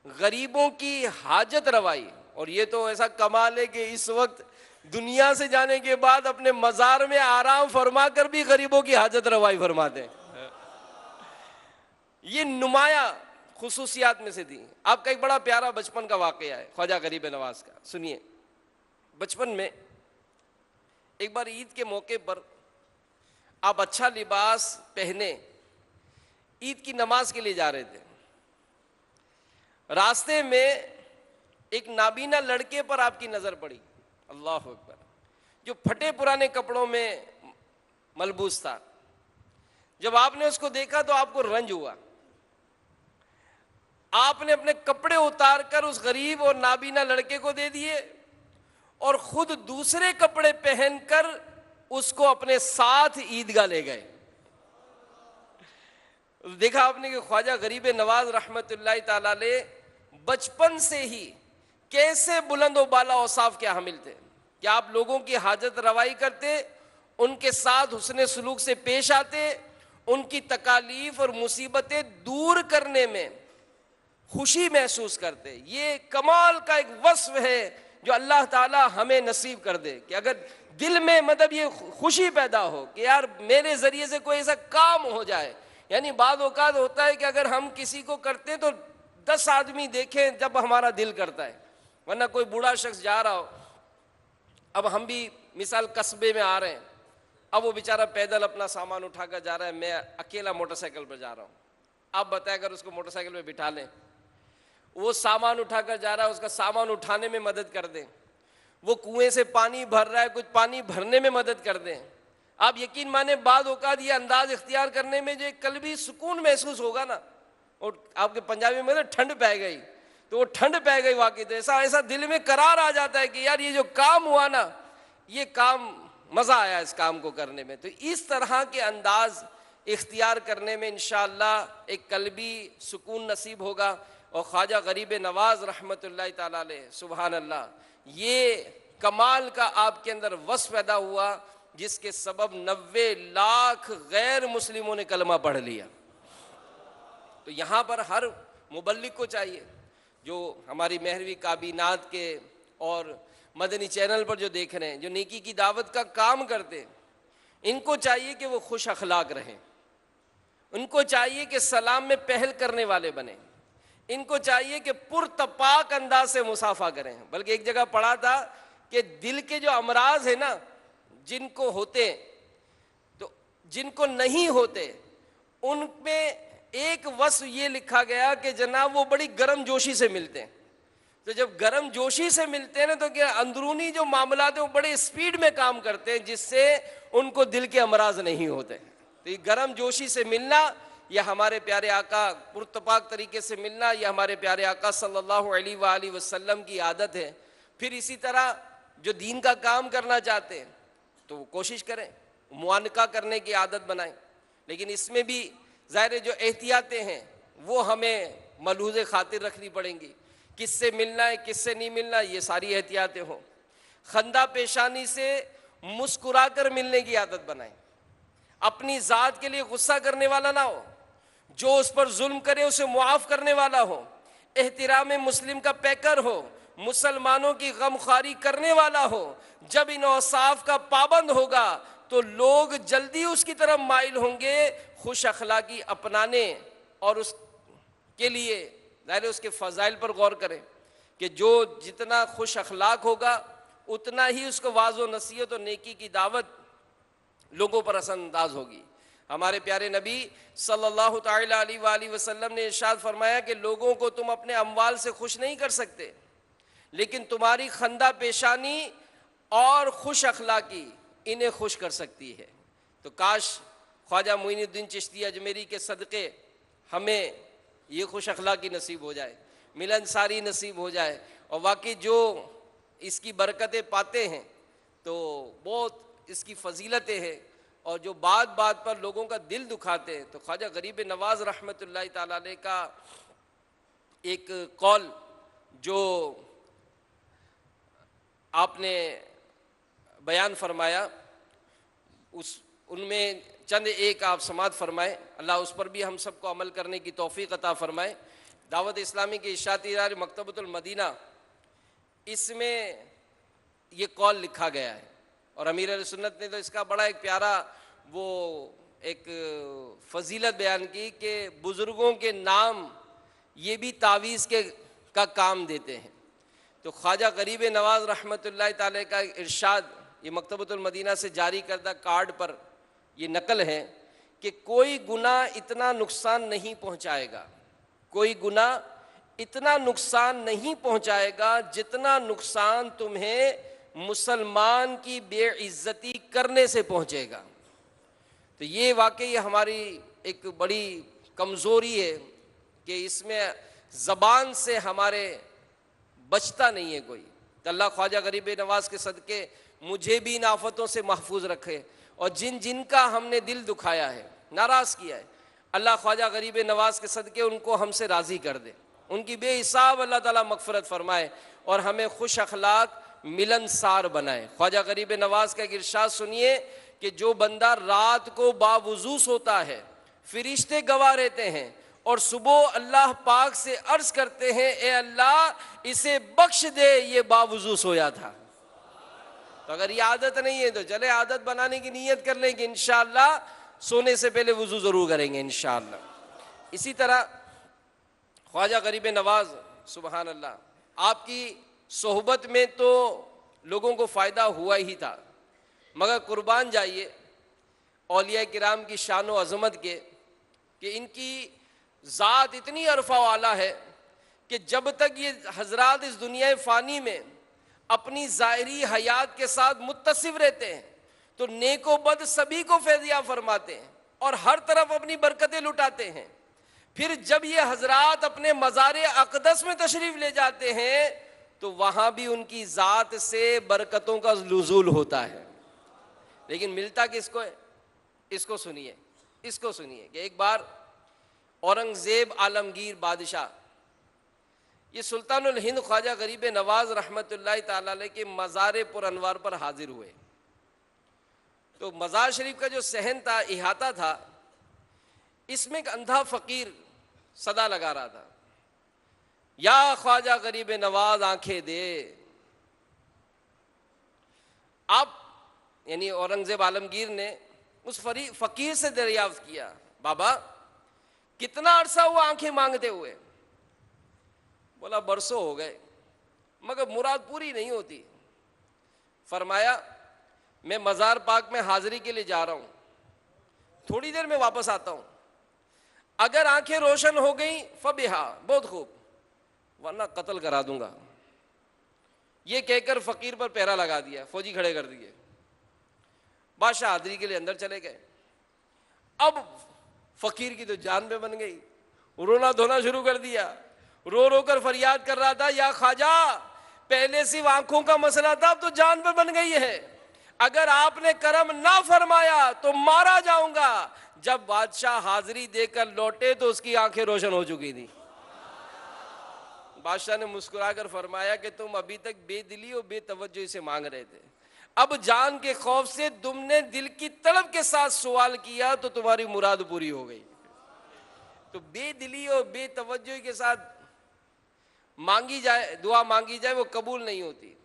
गरीबों की हाजत रवाई। और ये तो ऐसा कमाल है कि इस वक्त दुनिया से जाने के बाद अपने मज़ार में आराम फरमा कर भी गरीबों की हाजत रवाई फरमाते हैं। ये नुमाया खुसूसियात में से थी। आपका एक बड़ा प्यारा बचपन का वाक़या है ख्वाजा गरीब नवाज का, सुनिए। बचपन में एक बार ईद के मौके पर आप अच्छा लिबास पहने ईद की नमाज के लिए जा रहे थे। रास्ते में एक नाबीना लड़के पर आपकी नज़र पड़ी, अल्लाह अकबर, जो फटे पुराने कपड़ों में मलबूस था। जब आपने उसको देखा तो आपको रंज हुआ। आपने अपने कपड़े उतारकर उस गरीब और नाबीना लड़के को दे दिए और खुद दूसरे कपड़े पहनकर उसको अपने साथ ईदगाह ले गए। देखा आपने कि ख्वाजा गरीब नवाज रहमतुल्लाह ताला अलैह बचपन से ही कैसे बुलंद व बाला औसाफ के हामिल थे कि आप लोगों की हाजत रवाई करते, उनके साथ हुस्न सलूक से पेश आते, उनकी तकालीफ और मुसीबतें दूर करने में खुशी महसूस करते। ये कमाल का एक वस्फ है जो अल्लाह ताला हमें नसीब कर दे कि अगर दिल में मतलब ये खुशी पैदा हो कि यार मेरे ज़रिए से कोई ऐसा काम हो जाए। यानी बाद औक़ात होता है कि अगर हम किसी को करते हैं तो 10 आदमी देखें जब हमारा दिल करता है, वरना कोई बूढ़ा शख्स जा रहा हो अब हम भी मिसाल कस्बे में आ रहे हैं, अब वो बेचारा पैदल अपना सामान उठाकर जा रहा है, मैं अकेला मोटरसाइकिल पर जा रहा हूँ। आप बताएं अगर उसको मोटरसाइकिल में बिठा लें, वो सामान उठाकर जा रहा है, उसका सामान उठाने में मदद कर दें, वो कुएं से पानी भर रहा है, कुछ पानी भरने में मदद कर दें, आप यकीन माने बाद औकात ये अंदाज इख्तियार करने में जो कल्बी सुकून महसूस होगा ना, और आपके पंजाबी में ठंड पै गई, तो वो ठंड पै गई वाकई, तो ऐसा ऐसा दिल में करार आ जाता है कि यार ये जो काम हुआ ना, ये काम मज़ा आया इस काम को करने में। तो इस तरह के अंदाज इख्तियार करने में इंशाअल्लाह एक कल्बी सुकून नसीब होगा। और ख्वाजा गरीब नवाज रहमतुल्लाह ताला अलैह, सुभान अल्लाह, ये कमाल का आपके अंदर वस्फ पैदा हुआ जिसके सबब 90 लाख गैर मुस्लिमों ने कलमा पढ़ लिया। तो यहाँ पर हर मुबल्लिग को चाहिए, जो हमारी महरवी काबीनात के और मदनी चैनल पर जो देख रहे हैं, जो नेकी की दावत का काम करते हैं, इनको चाहिए कि वो खुश अखलाक रहें, उनको चाहिए कि सलाम में पहल करने वाले बने, इनको चाहिए कि पुरतपाक अंदाज से मुसाफा करें। बल्कि एक जगह पढ़ा था कि दिल के जो अमराज है ना, जिनको होते तो जिनको नहीं होते, उनमें एक वस्फ ये लिखा गया कि जनाब वो बड़ी गर्म जोशी से मिलते हैं। तो जब गर्म जोशी से मिलते हैं ना, तो क्या अंदरूनी जो मामलात हैं वो बड़े स्पीड में काम करते हैं, जिससे उनको दिल के अमराज नहीं होते। तो ये गर्म जोशी से मिलना, यह हमारे प्यारे आका पुरतपाक तरीके से मिलना, यह हमारे प्यारे आका सल्लल्लाहु अलैहि वसल्लम की आदत है। फिर इसी तरह जो दीन का काम करना चाहते हैं तो वो कोशिश करें, मुआनका करने की आदत बनाएं, लेकिन इसमें भी ज़ाहिर जो एहतियातें हैं वो हमें मलहूज़ खातिर रखनी पड़ेंगी। किससे मिलना है, किससे नहीं मिलना, ये सारी एहतियातें हों। खंदा पेशानी से मुस्कुराकर मिलने की आदत बनाएं। अपनी ज़ात के लिए गुस्सा करने वाला ना हो, जो उस पर जुल्म करे उसे मुआफ़ करने वाला हो, एहतिराम मुस्लिम का पैकर हो, मुसलमानों की गमखारी करने वाला हो। जब इन औसाफ का पाबंद होगा तो लोग जल्दी उसकी तरफ माइल होंगे खुश अखलाकी अपनाने, और उसके लिए ज़ाहिर उसके फ़ज़ाइल पर गौर करें कि जो जितना खुश अखलाक होगा उतना ही उसको वाज़ो नसीहत और नेकी की दावत लोगों पर असरअंदाज होगी। हमारे प्यारे नबी सल्लल्लाहु ताला अलैहि वसल्लम ने इरशाद फरमाया कि लोगों को तुम अपने अम्वाल से खुश नहीं कर सकते, लेकिन तुम्हारी खंदा पेशानी और खुश अखलाकी इन्हें खुश कर सकती है। तो काश ख्वाजा मोइनुद्दीन चिश्ती अजमेरी के सदक़े हमें ये खुश अखलाकी नसीब हो जाए, मिलनसारी नसीब हो जाए, और वाकई जो इसकी बरकतें पाते हैं तो बहुत इसकी फजीलतें हैं। और जो बात बात पर लोगों का दिल दुखाते हैं, तो ख्वाजा गरीब नवाज रहमतुल्लाह ताला अलैह का एक कौल जो आपने बयान फरमाया, उनमें चंद एक आप समात फरमाए, अल्लाह उस पर भी हम सबको अमल करने की तौफीक अता फरमाए। दावत इस्लामी के इशाती इदारे मकतबतुल मदीना, इसमें ये कौल लिखा गया है, और अमीर अहले सुन्नत ने तो इसका बड़ा एक प्यारा वो एक फजीलत बयान की कि बुज़ुर्गों के नाम ये भी तावीज़ के का काम देते हैं। तो ख्वाजा गरीब नवाज रहमतुल्लाह ताला का इरशाद, ये मकतबतुल मदीना से जारी करदा कार्ड पर ये नकल है कि कोई गुनाह इतना नुकसान नहीं पहुंचाएगा, कोई गुनाह इतना नुकसान नहीं पहुंचाएगा जितना नुकसान तुम्हें मुसलमान की बेइज्जती करने से पहुंचेगा। तो ये वाकई हमारी एक बड़ी कमज़ोरी है कि इसमें ज़बान से हमारे बचता नहीं है कोई। तो अल्लाह ख्वाजा गरीब नवाज के सदक़े मुझे भी इन आफतों से महफूज रखे, और जिन जिनका हमने दिल दुखाया है, नाराज़ किया है, अल्लाह ख्वाजा गरीब नवाज के सदक़े उनको हमसे राज़ी कर दे, उनकी बेहिसाब अल्लाह ताला मग़फ़िरत फरमाए और हमें खुश अखलाक मिलनसार बनाए। ख्वाजा गरीब नवाज का एक इरशाद सुनिए कि जो बंदा रात को बावुज़ू सोता है, फरिश्ते गवाह रहते हैं, और सुबह अल्लाह पाक से अर्ज़ करते हैं ए अल्लाह इसे बख्श दे, ये बावुज़ू सोया था। तो अगर ये आदत नहीं है तो चले आदत बनाने की नीयत कर लें कि इंशाअल्लाह सोने से पहले वुज़ू ज़रूर करेंगे इंशाअल्लाह। इसी तरह ख्वाजा गरीब नवाज सुबहान अल्लाह, आपकी सोहबत में तो लोगों को फ़ायदा हुआ ही था। मगर कुर्बान जाइए औलिया किराम की शान व अज़मत के कि इनकी ज़ात इतनी अरफा वाला है कि जब तक ये हजरात इस दुनिया फ़ानी में अपनी ज़ाहिरी हयात के साथ मुत्तसिफ रहते हैं तो नेको बद सभी को फैज़िया फरमाते हैं और हर तरफ अपनी बरकतें लुटाते हैं। फिर जब ये हजरात अपने मज़ार अक़दस में तशरीफ़ ले जाते हैं तो वहाँ भी उनकी ज़ात से बरकतों का नुज़ूल होता है। लेकिन मिलता किसको है? इसको सुनिए, इसको सुनिए कि एक बार औरंगज़ेब आलमगीर बादशाह ये सुल्तानुल हिंद ख्वाजा गरीब नवाज रहमतुल्लाहि ताला अलैह के मज़ार पुरअनवार पर हाजिर हुए। तो मज़ार शरीफ का जो सहन था, इहाता था, इसमें एक अंधा फ़कीर सदा लगा रहा था, या ख्वाजा गरीब नवाज आंखें दे। आप यानी औरंगज़ेब आलमगीर ने उस फ़कीर से दरियाफ्त किया, बाबा कितना अरसा हुआ आंखें मांगते हुए? बोला बरसों हो गए मगर मुराद पूरी नहीं होती। फरमाया मैं मज़ार पाक में हाज़िरी के लिए जा रहा हूँ, थोड़ी देर में वापस आता हूँ, अगर आंखें रोशन हो गई फबिहा, बहुत खूब, वरना कत्ल करा दूंगा। ये कहकर फ़कीर पर पहरा लगा दिया, फौजी खड़े कर दिए। बादशाह हाज़िरी के लिए अंदर चले गए। अब फ़कीर की तो जान पे बन गई, रोना धोना शुरू कर दिया, रो रो कर फरियाद कर रहा था, या ख्वाजा पहले सिर्फ आंखों का मसला था, अब तो जान पे बन गई है, अगर आपने करम ना फरमाया तो मारा जाऊंगा। जब बादशाह हाजिरी देकर लौटे तो उसकी आंखें रोशन हो चुकी थी। बादशाह ने मुस्कुराकर फरमाया कि तुम अभी तक बेदिली और बेतवज्जोही से मांग रहे थे, अब जान के खौफ से तुमने दिल की तलब के साथ सवाल किया तो तुम्हारी मुराद पूरी हो गई। तो बेदिली और बेतवज्जोही के साथ मांगी जाए, दुआ मांगी जाए, वो कबूल नहीं होती।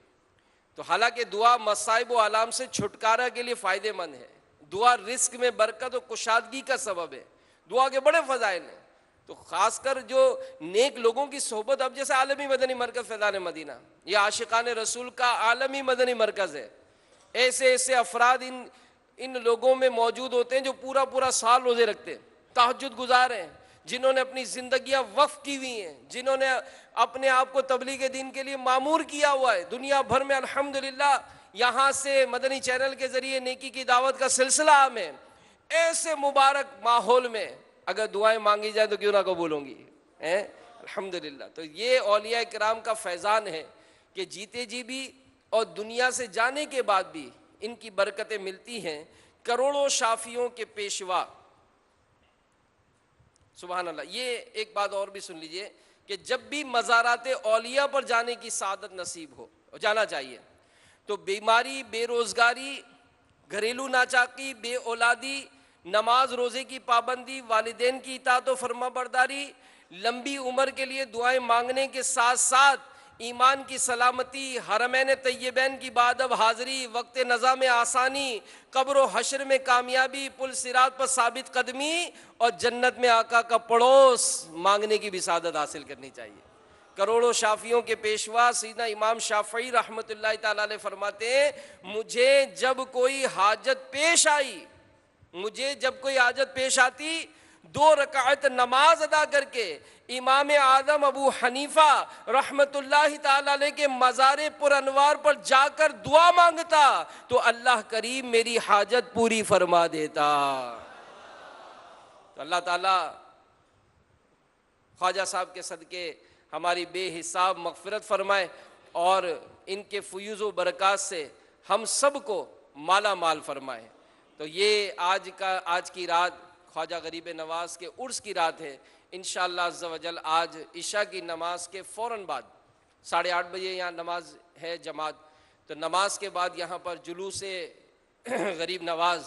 तो हालांकि दुआ मसाइब व आलाम से छुटकारा के लिए फ़ायदेमंद है, दुआ रिस्क में बरकत और कुशादगी का सबब है, दुआ के बड़े फ़ज़ाइल हैं। तो ख़ासकर जो नेक लोगों की सोहबत, अब जैसे आलमी मदनी मरकज़ फैज़ान मदीना, ये आशिकान रसूल का आलमी मदनी मरकज़ है। ऐसे ऐसे अफराद इन लोगों में मौजूद होते हैं जो पूरा पूरा साल रोज़े रखते हैं, तहज्जुद गुजार हैं, जिन्होंने अपनी ज़िंदगियाँ वक्फ की हुई हैं, जिन्होंने अपने आप को तबलीग दीन के लिए मामूर किया हुआ है। दुनिया भर में अल्हम्दुलिल्लाह यहाँ से मदनी चैनल के ज़रिए नेकी की दावत का सिलसिला आम है। ऐसे मुबारक माहौल में अगर दुआएं मांगी जाए तो क्यों ना कबूल होंगी, हैं? अल्हम्दुलिल्लाह। तो ये औलिया किराम का फैज़ान है कि जीते जी भी और दुनिया से जाने के बाद भी इनकी बरकतें मिलती हैं। करोड़ों शाफियों के पेशवा, सुभान अल्लाह। ये एक बात और भी सुन लीजिए कि जब भी मज़ारात औलिया पर जाने की सादत नसीब हो, और जाना चाहिए, तो बीमारी, बेरोज़गारी, घरेलू नाचाकी, बे औलादी, नमाज रोज़े की पाबंदी, वालिदैन की इताअत व फरमाबरदारी, लंबी उम्र के लिए दुआएं मांगने के साथ साथ ईमान की सलामती, हरमैन तय्यबैन की बादब हाज़िरी, वक्त नज़ा में आसानी, कब्र हश्र में कामयाबी, पुल सिरात पर साबित कदमी और जन्नत में आका का पड़ोस मांगने की भी सादत हासिल करनी चाहिए। करोड़ों शाफियों के पेशवा सैयदना इमाम शाफई रहमतुल्लाहि ताला अलैह फरमाते हैं, मुझे जब कोई हाजत पेश आई, मुझे जब कोई हाजत पेश आती, 2 रकात नमाज अदा करके इमाम आदम अबू हनीफा रहमतुल्लाहि ताला अलैह के मज़ार पुरअनवार पर जाकर दुआ मांगता तो अल्लाह करीम मेरी हाजत पूरी फरमा देता। तो अल्लाह ताला ख्वाजा साहब के सदके हमारी बेहिसाब मग़फ़िरत फरमाए और इनके फ़ुयूज़ व बरक़ात से हम सब को माला माल फरमाए। तो ये आज की रात ख्वाजा गरीब नवाज़ के उर्स की रात है। इंशाअल्लाह अज़्ज़ा वजल आज इशा की नमाज के फ़ौरन बाद 8:30 बजे यहाँ नमाज है जमात, तो नमाज के बाद यहाँ पर जुलूस गरीब नवाज़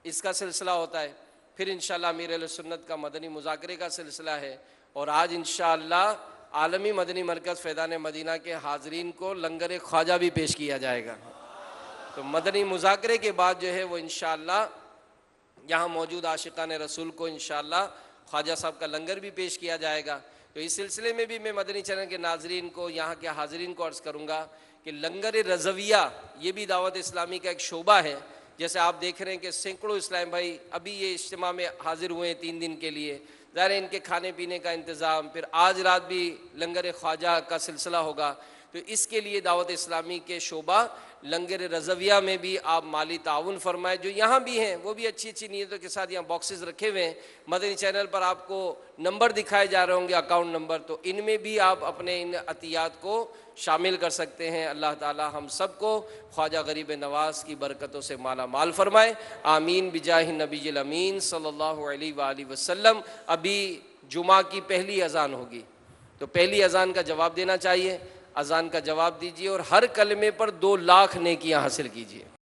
इसका सिलसिला होता है। फिर इंशाअल्लाह अमीर अहले सुन्नत का मदनी मुज़ाकरे का सिलसिला है और आज इंशाअल्लाह आलमी मदनी मरकज़ फैज़ान मदीना के हाज़रीन को लंगर ख्वाजा भी पेश किया जाएगा। तो मदनी मुज़ाकरे के बाद जो है वो इंशाअल्लाह यहाँ मौजूद आशिकान रसूल को इंशाअल्लाह ख्वाजा साहब का लंगर भी पेश किया जाएगा। तो इस सिलसिले में भी मैं मदनी चैनल के नाजरीन को, यहाँ के हाजरीन को अर्ज़ करूँगा कि लंगर रज़विया ये भी दावत इस्लामी का एक शोबा है। जैसे आप देख रहे हैं कि सैकड़ों इस्लाम भाई अभी ये इज्तिमा में हाजिर हुए हैं 3 दिन के लिए। ज़ाहिर है इनके खाने पीने का इंतज़ाम, फिर आज रात भी लंगर ख्वाजा का सिलसिला होगा। तो इसके लिए दावत इस्लामी के शोबा लंगर रज़विया में भी आप माली ताउन फरमाएं। जो यहाँ भी हैं वो भी अच्छी अच्छी नीयतों के साथ यहाँ बॉक्सेस रखे हुए हैं। मदनी चैनल पर आपको नंबर दिखाए जा रहे होंगे, अकाउंट नंबर, तो इनमें भी आप अपने इन अतियात को शामिल कर सकते हैं। अल्लाह ताला हम सबको ख्वाजा गरीब नवाज़ की बरकतों से माला माल फरमाए। आमीन बिजाहि नबील अमीन सल्लल्लाहु अलैहि वसल्लम। अभी जुमा की पहली अजान होगी, तो पहली अजान का जवाब देना चाहिए। अजान का जवाब दीजिए और हर कलमे पर 2 लाख नेकियां हासिल कीजिए।